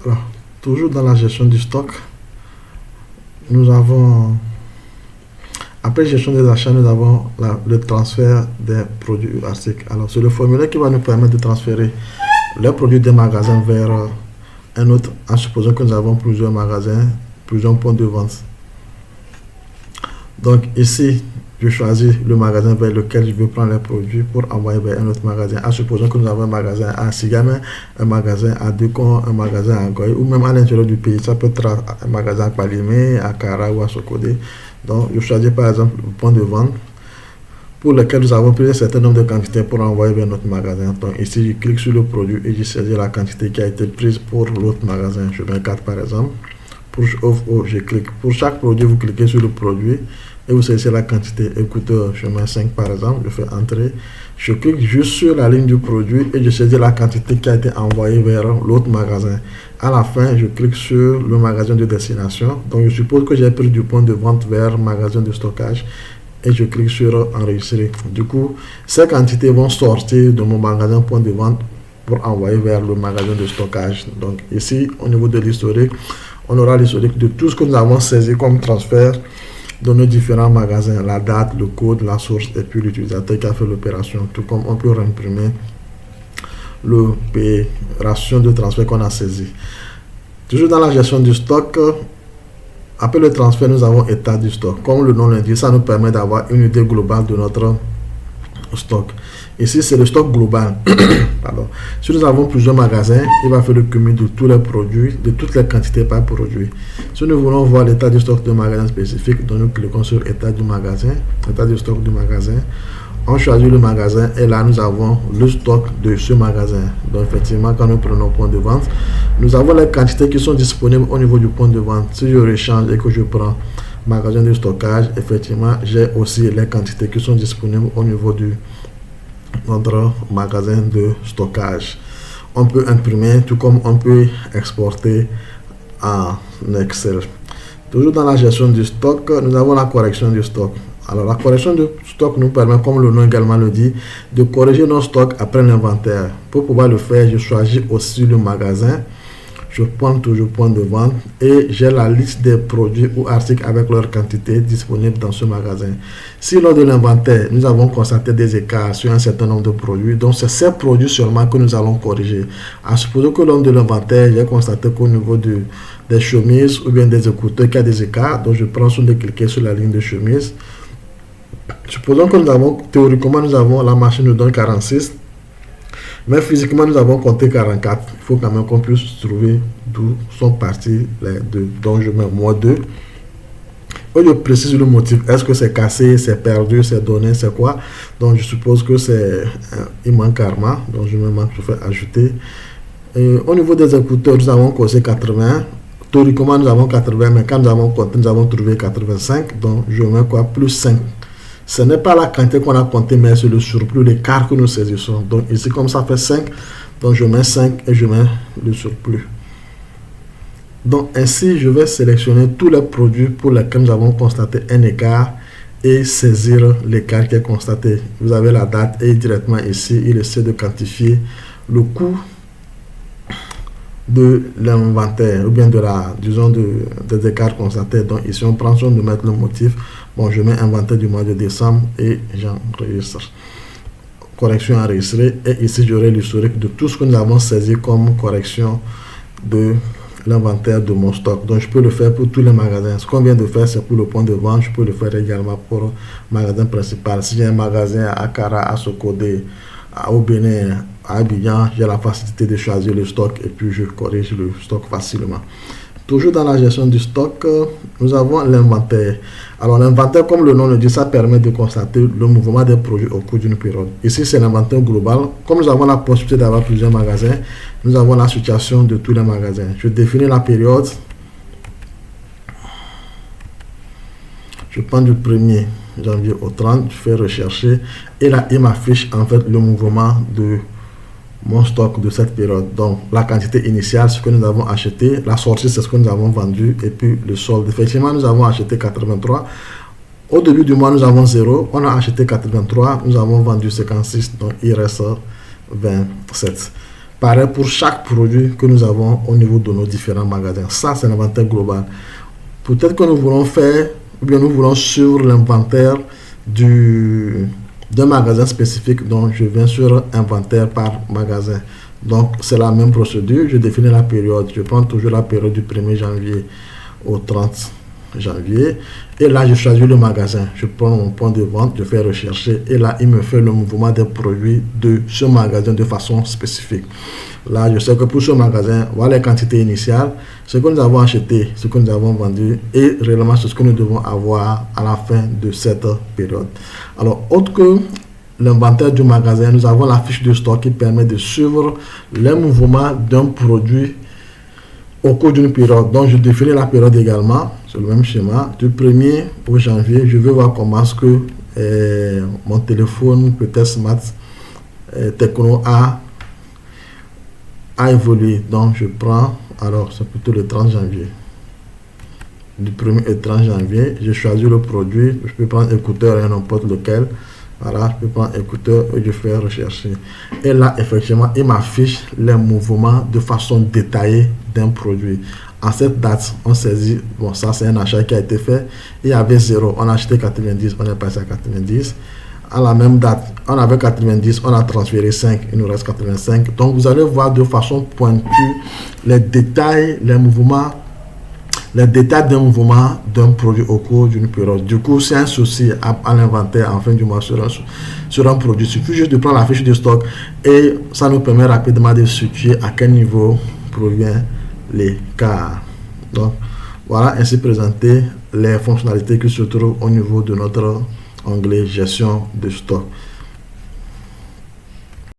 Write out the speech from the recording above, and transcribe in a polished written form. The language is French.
Alors, toujours dans la gestion du stock, nous avons, après gestion des achats, nous avons le transfert des produits ou articles. Alors, c'est le formulaire qui va nous permettre de transférer les produits d'un magasin vers un autre, en supposant que nous avons plusieurs magasins, plusieurs points de vente. Donc ici, je choisis le magasin vers lequel je veux prendre les produits pour envoyer vers un autre magasin. En supposant que nous avons un magasin à Sigame, un magasin à Dekon, un magasin à Goy, ou même à l'intérieur du pays. Ça peut être un magasin à Palimé, à Kara ou à Sokode. Donc je choisis par exemple le point de vente pour lequel nous avons pris un certain nombre de quantités pour envoyer vers notre magasin. Donc ici, je clique sur le produit et je saisis la quantité qui a été prise pour l'autre magasin. Je mets 4 par exemple. Je clique. Pour chaque produit, vous cliquez sur le produit et vous saisissez la quantité. Écoutez, je mets 5 par exemple, je fais entrer. Je clique juste sur la ligne du produit et je saisis la quantité qui a été envoyée vers l'autre magasin. À la fin, je clique sur le magasin de destination. Donc, je suppose que j'ai pris du point de vente vers magasin de stockage et je clique sur enregistrer. Du coup, ces quantités vont sortir de mon magasin point de vente pour envoyer vers le magasin de stockage. Donc, ici, au niveau de l'historique, on aura l'historique de tout ce que nous avons saisi comme transfert dans nos différents magasins, la date, le code, la source et puis l'utilisateur qui a fait l'opération, tout comme on peut réimprimer l'opération de transfert qu'on a saisi. Toujours dans la gestion du stock, après le transfert, nous avons état du stock. Comme le nom l'indique, ça nous permet d'avoir une idée globale de notre stock. Ici, c'est le stock global. Alors, si nous avons plusieurs magasins, il va faire le cumul de tous les produits, de toutes les quantités par produit. Si nous voulons voir l'état du stock de magasin spécifique, donc nous cliquons sur état du magasin, état du stock du magasin. On choisit le magasin et là, nous avons le stock de ce magasin. Donc, effectivement, quand nous prenons point de vente, nous avons les quantités qui sont disponibles au niveau du point de vente. Si je rechange et que je prends magasin de stockage, effectivement, j'ai aussi les quantités qui sont disponibles au niveau du notre magasin de stockage. On peut imprimer tout comme on peut exporter en Excel. Toujours dans la gestion du stock, nous avons la correction du stock. Alors la correction du stock nous permet, comme le nom également le dit, de corriger nos stocks après l'inventaire. Pour pouvoir le faire, je choisis aussi le magasin. Je prends toujours point de vente et j'ai la liste des produits ou articles avec leur quantité disponible dans ce magasin. Si lors de l'inventaire, nous avons constaté des écarts sur un certain nombre de produits, donc c'est ces produits seulement que nous allons corriger. À supposer que lors de l'inventaire, j'ai constaté qu'au niveau des chemises ou bien des écouteurs, qu'il y a des écarts, donc je prends soin de cliquer sur la ligne de chemise. Supposons que nous avons, théoriquement, nous avons la machine nous donne 46. Mais physiquement, nous avons compté 44. Il faut quand même qu'on puisse trouver d'où sont partis les deux. Donc, je mets moins 2. Et je précise le motif. Est-ce que c'est cassé, c'est perdu, c'est donné, c'est quoi? Donc, je suppose que c'est il manque karma. Donc, je me manque, je fais ajouter. Et au niveau des écouteurs, nous avons causé 80. Théoriquement, nous avons 80, mais quand nous avons compté, nous avons trouvé 85. Donc, je mets quoi? Plus 5. Ce n'est pas la quantité qu'on a compté, mais c'est le surplus, l'écart que nous saisissons. Donc ici, comme ça fait 5, donc je mets 5 et je mets le surplus. Donc ainsi, je vais sélectionner tous les produits pour lesquels nous avons constaté un écart et saisir l'écart qui est constaté. Vous avez la date et directement ici, il essaie de quantifier le coût de l'inventaire ou bien de la, disons, des écarts constatés. Donc ici, on prend soin de mettre le motif. Bon, je mets inventaire du mois de décembre et j'enregistre. Correction enregistrée. Et ici, j'aurai l'historique de tout ce que nous avons saisi comme correction de l'inventaire de mon stock. Donc, je peux le faire pour tous les magasins. Ce qu'on vient de faire, c'est pour le point de vente. Je peux le faire également pour le magasin principal. Si j'ai un magasin à Kara, à Sokode, au Bénin, à Abidjan, j'ai la facilité de choisir le stock et puis je corrige le stock facilement. Toujours dans la gestion du stock, nous avons l'inventaire. Alors l'inventaire, comme le nom le dit, ça permet de constater le mouvement des produits au cours d'une période. Ici, c'est l'inventaire global. Comme nous avons la possibilité d'avoir plusieurs magasins, nous avons la situation de tous les magasins. Je définis la période. Je prends du 1er janvier au 30, je fais rechercher et là, il m'affiche en fait le mouvement de mon stock de cette période. Donc la quantité initiale, ce que nous avons acheté, la sortie, c'est ce que nous avons vendu et puis le solde. Effectivement, nous avons acheté 83. Au début du mois, nous avons 0. On a acheté 83, nous avons vendu 56, donc il reste 27. pareil pour chaque produit que nous avons au niveau de nos différents magasins. Ça, c'est l'inventaire global. Peut-être que nous voulons faire, ou bien nous voulons suivre l'inventaire d'un magasin spécifique. Donc, je viens sur inventaire par magasin. Donc, c'est la même procédure. Je définis la période. Je prends toujours la période du 1er janvier au 30 janvier. Et là, je choisis le magasin. Je prends mon point de vente, je fais rechercher. Et là, il me fait le mouvement des produits de ce magasin de façon spécifique. Là, je sais que pour ce magasin, voilà les quantités initiales, ce que nous avons acheté, ce que nous avons vendu et réellement ce que nous devons avoir à la fin de cette période. Alors, autre que l'inventaire du magasin, nous avons la fiche de stock qui permet de suivre les mouvements d'un produit au cours d'une période. Donc, je définis la période également, c'est le même schéma. Du 1er au janvier, je vais voir comment est-ce que mon téléphone, peut-être Smart Tecno, a évolué. Donc, je prends, alors c'est plutôt le 30 janvier. Du 1er au 30 janvier, je choisis le produit. Je peux prendre écouteur et n'importe lequel. Voilà, je peux prendre écouteur et je fais rechercher. Et là, effectivement, il m'affiche les mouvements de façon détaillée d'un produit. À cette date, on saisit, bon, ça c'est un achat qui a été fait. Il y avait 0, on a acheté 90, on est passé à 90. À la même date, on avait 90, on a transféré 5, il nous reste 85. Donc, vous allez voir de façon pointue les détails, les mouvements, les détails d'un mouvement d'un produit au cours d'une période. Du coup, c'est un souci à l'inventaire en fin du mois sur un produit. Il suffit juste de prendre la fiche de stock et ça nous permet rapidement de situer à quel niveau provient l'écart. Donc, voilà ainsi présenté les fonctionnalités qui se trouvent au niveau de notre onglet gestion de stock.